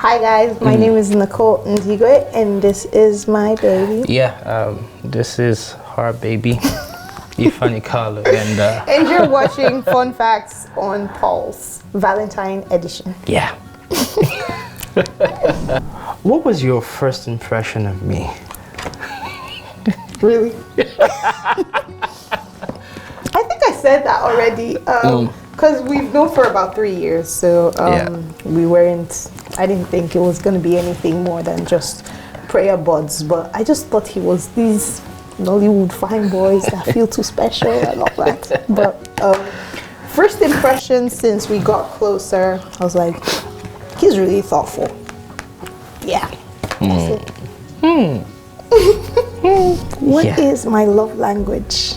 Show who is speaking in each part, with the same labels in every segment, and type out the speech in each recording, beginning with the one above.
Speaker 1: Hi guys, my name is Nicolette Ndigwe and this is my baby.
Speaker 2: Yeah, this is her baby, Ifeanyi Kalu,
Speaker 1: and you're watching Fun Facts on Pulse, Valentine Edition.
Speaker 2: Yeah. What was your first impression of me?
Speaker 1: Really? I think I said that already. Because we've known for about 3 years, so I didn't think it was going to be anything more than just prayer buds, but I just thought he was these Nollywood fine boys that feel too special and all that. But first impression since we got closer, I was like, he's really thoughtful. Yeah, that's it. What is my love language?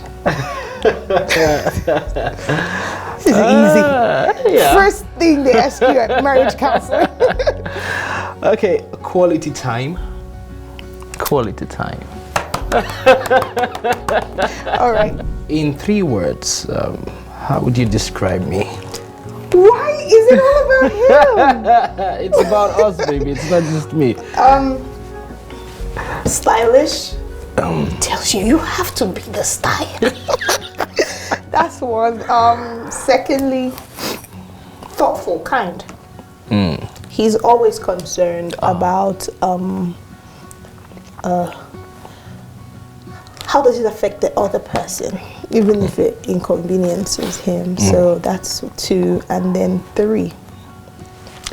Speaker 1: This is easy. Yeah. First thing they ask you at marriage counseling.
Speaker 2: Okay, quality time. Quality time.
Speaker 1: All right.
Speaker 2: In 3 words, how would you describe me?
Speaker 1: Why is it all about him?
Speaker 2: It's about us, baby. It's not just me.
Speaker 1: Stylish. Tells you have to be the style. That's one. Secondly, thoughtful, kind. He's always concerned about how does it affect the other person, even if it inconveniences him. So that's 2, and then 3.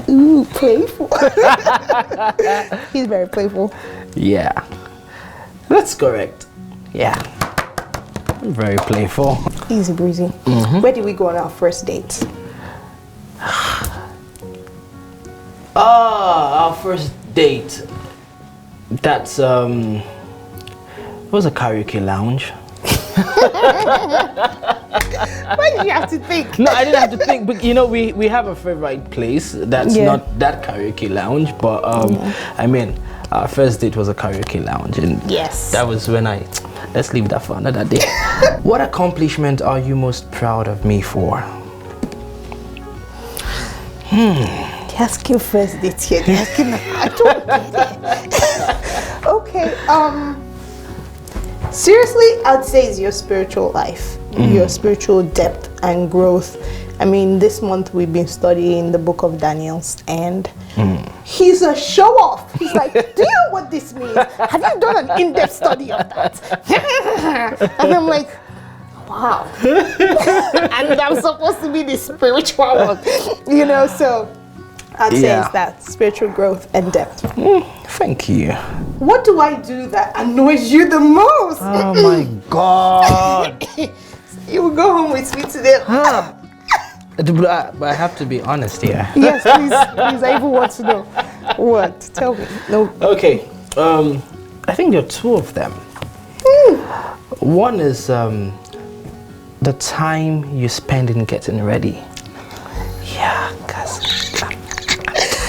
Speaker 1: Ooh, playful. He's very playful.
Speaker 2: Yeah, that's correct. Yeah, very playful.
Speaker 1: Easy breezy. Where did we go on our first date?
Speaker 2: Our first date. That's it was a karaoke lounge.
Speaker 1: Why did you have to think?
Speaker 2: No, I didn't have to think, but you know, we have a favorite place that's not that karaoke lounge, but I mean, our first date was a karaoke lounge, and
Speaker 1: yes,
Speaker 2: that was when let's leave that for another day. What accomplishment are you most proud of me for?
Speaker 1: Asking first date here. Asking, I don't get it. Okay. Seriously, I'd say it's your spiritual life, your spiritual depth and growth. I mean, this month we've been studying the book of Daniel, and he's a show-off. He's like, do you know what this means? Have you done an in-depth study of that? And I'm like, wow. And I'm supposed to be the spiritual one, you know, so I'd say it's that spiritual growth and depth.
Speaker 2: Thank you.
Speaker 1: What do I do that annoys you the most?
Speaker 2: Oh my God.
Speaker 1: You will go home with me today.
Speaker 2: But I have to be honest here.
Speaker 1: Yes, please, I even want to know. What? Tell me. No.
Speaker 2: Okay. I think there are 2 of them. One is the time you spend in getting ready. Yeah, cause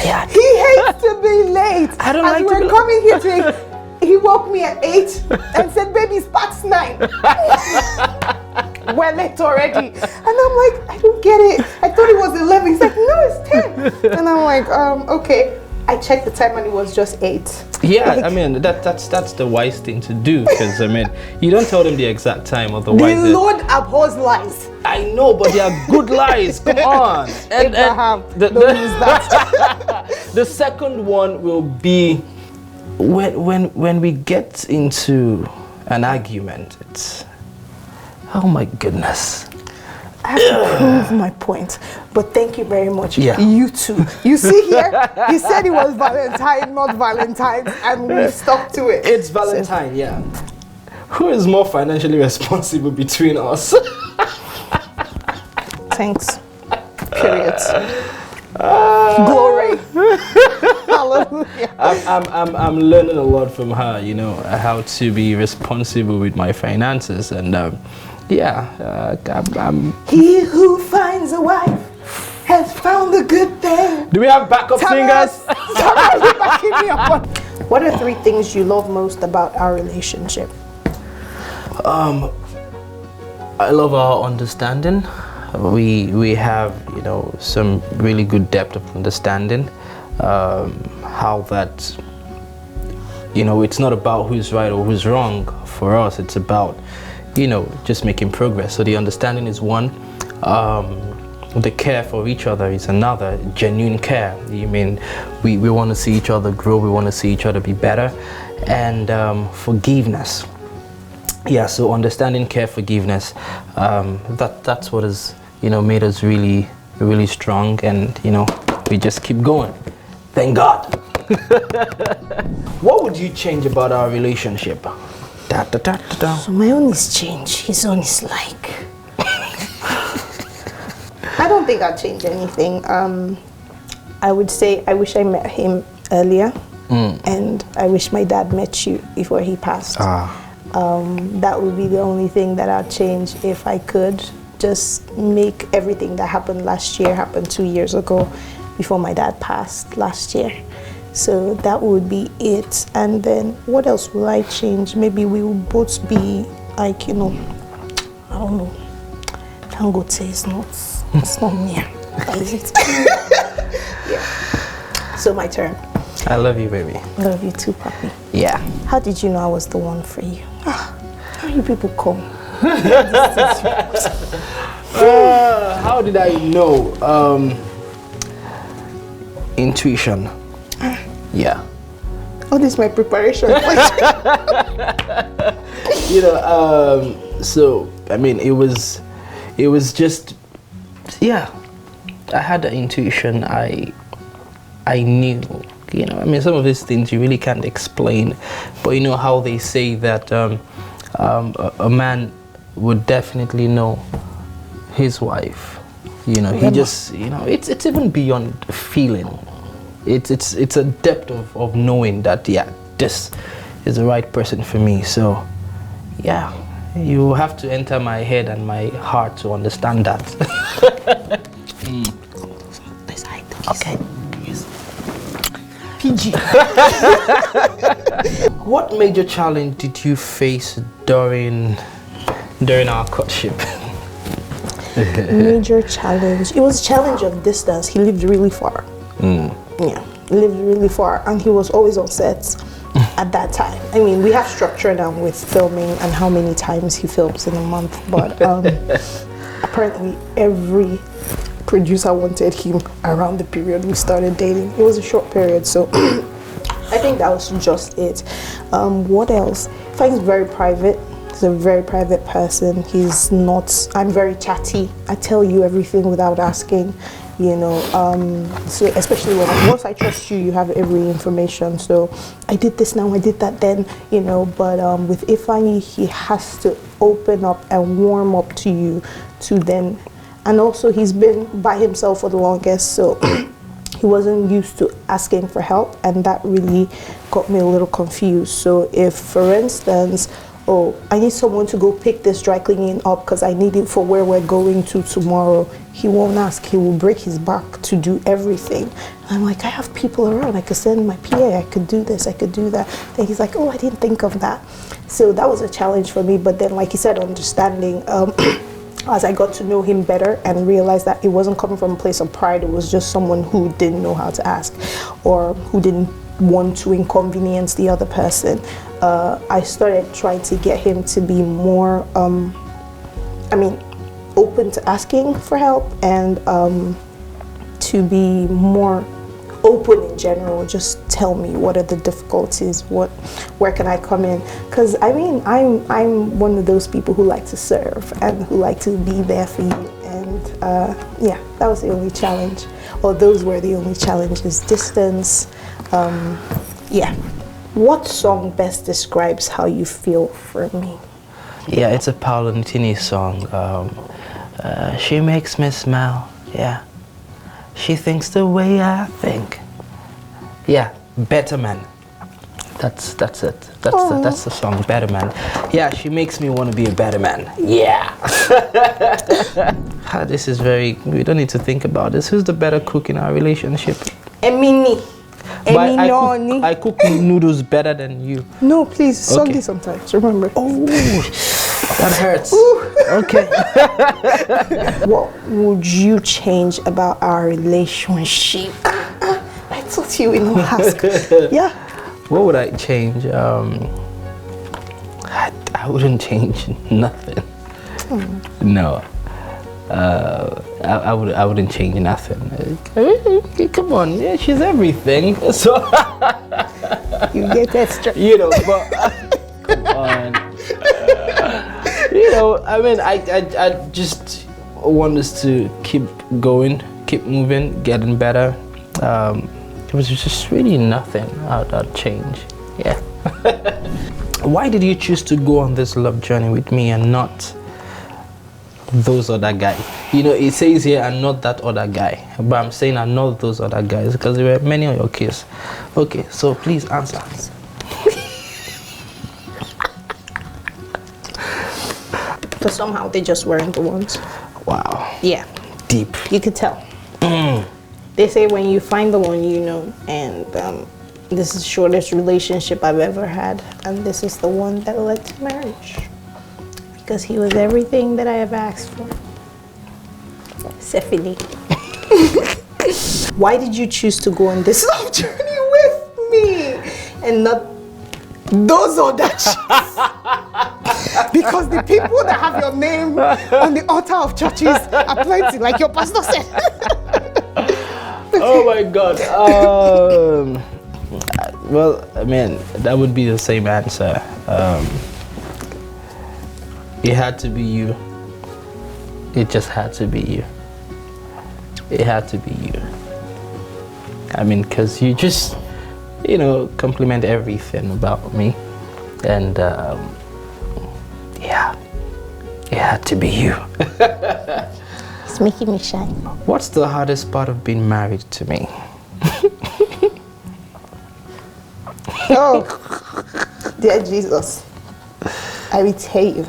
Speaker 1: he hates to be late.
Speaker 2: I don't
Speaker 1: like
Speaker 2: to
Speaker 1: be coming here today. He woke me at 8 and said, "Baby, it's past 9." We're late already. And I'm like, I don't get it. I thought it was 11. He's like, no, it's 10. And I'm like, okay. I checked the time and it was just 8.
Speaker 2: Yeah, I mean, that's the wise thing to do, because I mean, you don't tell them the exact time, otherwise
Speaker 1: the Lord abhors lies.
Speaker 2: I know, but they are good lies. Come on. And
Speaker 1: Abraham, don't use that.
Speaker 2: The second one will be when we get into an argument. It's, oh my goodness.
Speaker 1: I have to prove my point, but thank you very much.
Speaker 2: Yeah.
Speaker 1: You too. You see here, he said it was Valentine, not Valentine's, and we stuck to it.
Speaker 2: It's Valentine, yeah. Who is more financially responsible between us?
Speaker 1: Thanks. Period. Glory. Hallelujah.
Speaker 2: I'm learning a lot from her, you know, how to be responsible with my finances, and
Speaker 1: he who finds a wife has found a good thing.
Speaker 2: Do we have backup singers?
Speaker 1: Somebody backing me up. What are 3 things you love most about our relationship?
Speaker 2: I love our understanding. We have, you know, some really good depth of understanding. how that, you know, it's not about who's right or who's wrong for us. It's about, you know, just making progress. So the understanding is one, the care for each other is another, genuine care. I mean, we want to see each other grow, we want to see each other be better, and forgiveness. Yeah, so understanding, care, forgiveness, that's what has, you know, made us really, really strong, and, you know, we just keep going. Thank God. What would you change about our relationship?
Speaker 1: So my own is change, his own is like. I don't think I'd change anything. I would say I wish I met him earlier, and I wish my dad met you before he passed. That would be the only thing that I'd change if I could. Just make everything that happened last year happen 2 years ago before my dad passed last year. So that would be it. And then what else will I change? Maybe we will both be like, you know, I don't know. Dangote is not, it's not near. Is it? Yeah. So my turn.
Speaker 2: I love you, baby.
Speaker 1: I love you too, Papi.
Speaker 2: Yeah.
Speaker 1: How did you know I was the one for you? How you people come?
Speaker 2: How did I know? Intuition. Yeah.
Speaker 1: Oh, this is my preparation.
Speaker 2: You know, so I mean, it was just, yeah. I had the intuition. I knew. You know, I mean, some of these things you really can't explain, but you know how they say that a man would definitely know his wife. You know, he just, you know, it's even beyond feeling. It's a depth of knowing that, yeah, this is the right person for me. So, yeah, you have to enter my head and my heart to understand that. Okay.
Speaker 1: PG.
Speaker 2: What major challenge did you face during our courtship?
Speaker 1: Major challenge. It was a challenge of distance. He lived really far. Yeah, he lived really far, and he was always on set at that time. I mean, we have structure now with filming and how many times he films in a month, but apparently every producer wanted him around the period we started dating. It was a short period, so I think that was just it. What else? Ifeanyi's very private. He's a very private person. He's not, I'm very chatty. I tell you everything without asking, you know. So especially once I trust you, you have every information. So I did this now, I did that then, you know. But with Ifeanyi, he has to open up and warm up to you to then. And also, he's been by himself for the longest, so he wasn't used to asking for help, and that really got me a little confused. So if, for instance, oh, I need someone to go pick this dry cleaning up because I need it for where we're going to tomorrow, he won't ask. He will break his back to do everything. And I'm like, I have people around. I could send my PA. I could do this. I could do that. And he's like, oh, I didn't think of that. So that was a challenge for me. But then, like you said, understanding. As I got to know him better and realized that it wasn't coming from a place of pride, it was just someone who didn't know how to ask or who didn't want to inconvenience the other person. I started trying to get him to be more, open to asking for help and to be more open in general. Just tell me, what are the difficulties, where can I come in? Because I mean, I'm one of those people who like to serve and who like to be there for you. And yeah, that was the only challenge, or those were the only challenges. Distance. Yeah. What song best describes how you feel for me?
Speaker 2: Yeah, it's a Paolo Nutini song. She makes me smile. Yeah. She thinks the way I think. Yeah, Better Man. That's it. That's the song, Better Man. Yeah, she makes me want to be a better man. Yeah. This is we don't need to think about this. Who's the better cook in our relationship?
Speaker 1: Emini.
Speaker 2: I cook noodles better than you.
Speaker 1: No, please, soggy sometimes, remember.
Speaker 2: Oh, that hurts. Okay.
Speaker 1: What would you change about our relationship? Like That's what you will ask. Yeah.
Speaker 2: What would I change? I wouldn't change nothing. No. I wouldn't change nothing. Come on, yeah, she's everything. So
Speaker 1: You get extra.
Speaker 2: you know, but come on. You know, I mean, I just want us to keep going, keep moving, getting better. It was just really nothing I'd change. Yeah. Why did you choose to go on this love journey with me and not those other guys? You know, it says here, and not that other guy. But I'm saying, and not those other guys, because there were many on your case. Okay, so please answer.
Speaker 1: But somehow they just weren't the ones.
Speaker 2: Wow.
Speaker 1: Yeah.
Speaker 2: Deep.
Speaker 1: You could tell. They say when you find the one, you know, and this is the shortest relationship I've ever had, and this is the one that led to marriage. Because he was everything that I ever asked for. Stephanie. Why did you choose to go on this love journey with me and not those other chicks? Because the people that have your name on the altar of churches are plenty, like your pastor said.
Speaker 2: Oh my God. Well, I mean, that would be the same answer. It had to be you. It just had to be you. It had to be you. I mean, because you just, you know, compliment everything about me. And yeah, it had to be you.
Speaker 1: It's making me shy.
Speaker 2: What's the hardest part of being married to me?
Speaker 1: Oh, dear Jesus, I will tell you.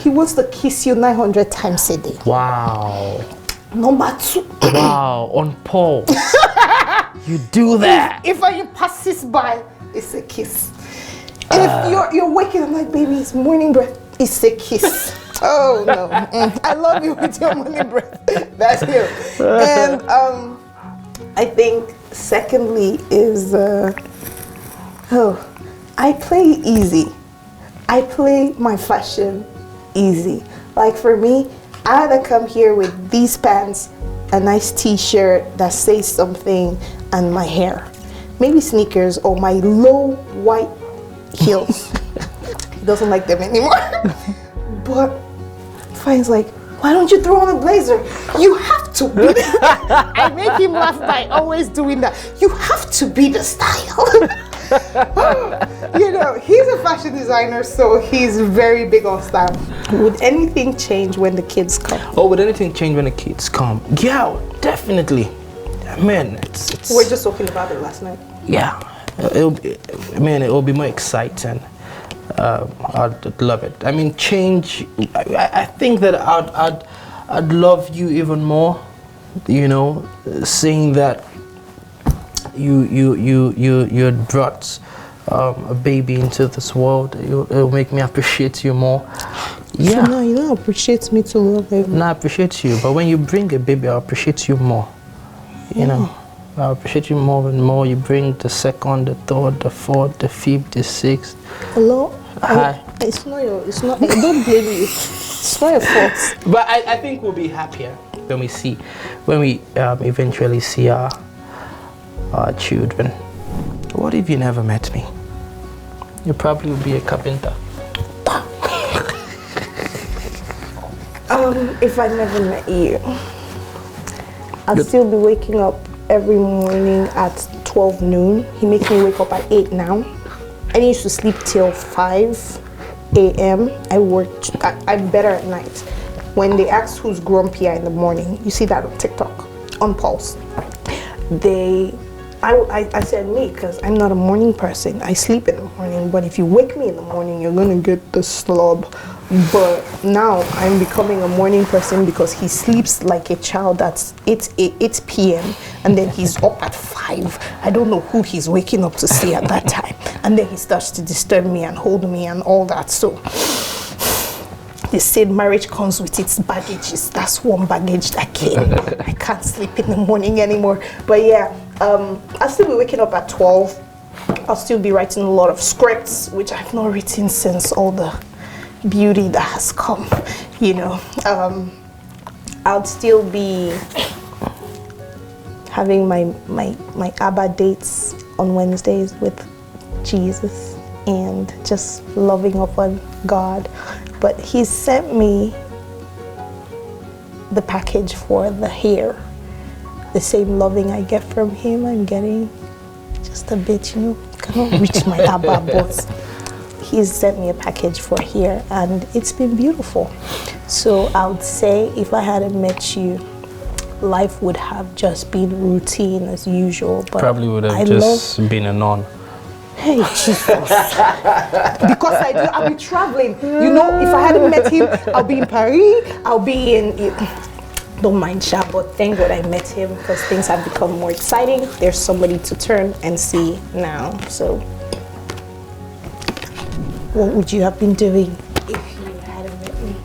Speaker 1: He wants to kiss you 900 times a day.
Speaker 2: Wow.
Speaker 1: Number 2.
Speaker 2: Wow, on pause. You do that.
Speaker 1: If you passes by, it's a kiss. If you're waking, I'm like, baby, it's morning breath. It's a kiss. Oh no, I love you with your morning breath. That's you. And I think secondly is I play easy. I play my fashion easy. Like for me, I either come here with these pants, a nice t-shirt that says something, and my hair. Maybe sneakers or my low white heels. He doesn't like them anymore. But Fine's like, why don't you throw on a blazer? You have to be I make him laugh by always doing that. You have to be the style. You know, he's a fashion designer, so he's very big on style. Would anything change when the kids come?
Speaker 2: Oh, would anything change when the kids come? Yeah, definitely. Man, it's
Speaker 1: We're just talking about it last night.
Speaker 2: Yeah, it'll be more exciting. I'd love it. I mean, change. I think that I'd love you even more. You know, seeing that you brought a baby into this world, it'll make me appreciate you more. Yeah.
Speaker 1: So now you don't appreciate me to love him.
Speaker 2: No, I appreciate you, but when you bring a baby, I appreciate you more. You know, I appreciate you more and more. You bring the second, the third, the fourth, the fifth, the sixth.
Speaker 1: Hello?
Speaker 2: Hi.
Speaker 1: It's not, I don't blame you. It's not your fault.
Speaker 2: But I think we'll be happier when we eventually see our children. What if you never met me? You probably would be a carpenter.
Speaker 1: If I never met you, I'd still be waking up every morning at 12 noon. He makes me wake up at 8 now. I used to sleep till 5 a.m. I'm better at night. When they ask who's grumpier in the morning, you see that on TikTok, on Pulse. I said me, because I'm not a morning person. I sleep in the morning, but if you wake me in the morning, you're gonna get the slub. But now I'm becoming a morning person because he sleeps like a child that's 8 p.m. and then he's up at 5. I don't know who he's waking up to see at that time. And then he starts to disturb me and hold me and all that. So They said marriage comes with its baggages. That's one baggage that came. I can't sleep in the morning anymore. But yeah, I'll still be waking up at 12. I'll still be writing a lot of scripts, which I've not written since all the beauty that has come, you know. I'll still be having my ABBA dates on Wednesdays with Jesus and just loving upon God. But he sent me the package for the hair. The same loving I get from him, I'm getting just a bit, you know. Cannot reach my ABBA, but he's sent me a package for hair, and it's been beautiful. So I would say if I hadn't met you, life would have just been routine as usual. But
Speaker 2: probably would have been a nun.
Speaker 1: Hey, Jesus. Because I'll be traveling. You know, if I hadn't met him, I'll be in Paris, I'll be in... Don't mind Sha, but thank God I met him because things have become more exciting. There's somebody to turn and see now. So, what would you have been doing if you hadn't met me?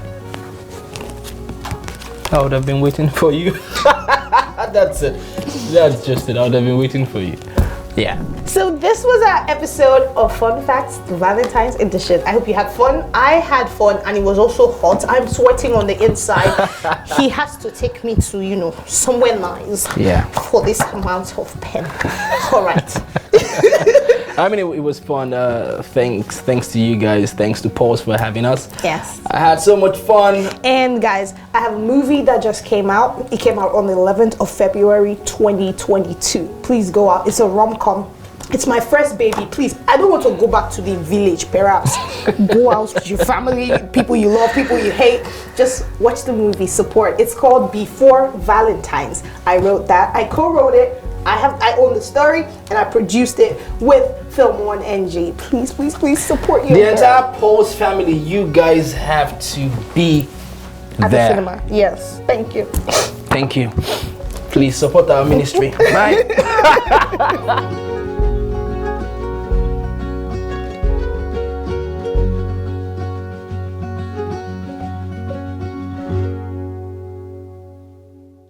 Speaker 2: I would have been waiting for you. That's it. That's just it. I would have been waiting for you. Yeah.
Speaker 1: So this was our episode of Fun Facts, the Valentine's Edition. I hope you had fun. I had fun, and it was also hot. I'm sweating on the inside. He has to take me to, you know, somewhere nice.
Speaker 2: Yeah.
Speaker 1: For this amount of pen. All right.
Speaker 2: I mean, it was fun. Thanks to you guys. Thanks to Pulse for having us.
Speaker 1: Yes.
Speaker 2: I had so much fun.
Speaker 1: And guys, I have a movie that just came out. It came out on the 11th of February, 2022. Please go out. It's a rom-com. It's my first baby. Please, I don't want to go back to the village, perhaps. Go out with your family, people you love, people you hate. Just watch the movie, support. It's called Before Valentine's. I wrote that. I co-wrote it. I own the story, and I produced it with Film 1NG. Please, please, please support your
Speaker 2: The entire Pulse family, you guys have to be
Speaker 1: at
Speaker 2: there.
Speaker 1: the cinema. Yes, thank you.
Speaker 2: Thank you. Please support our ministry. Bye.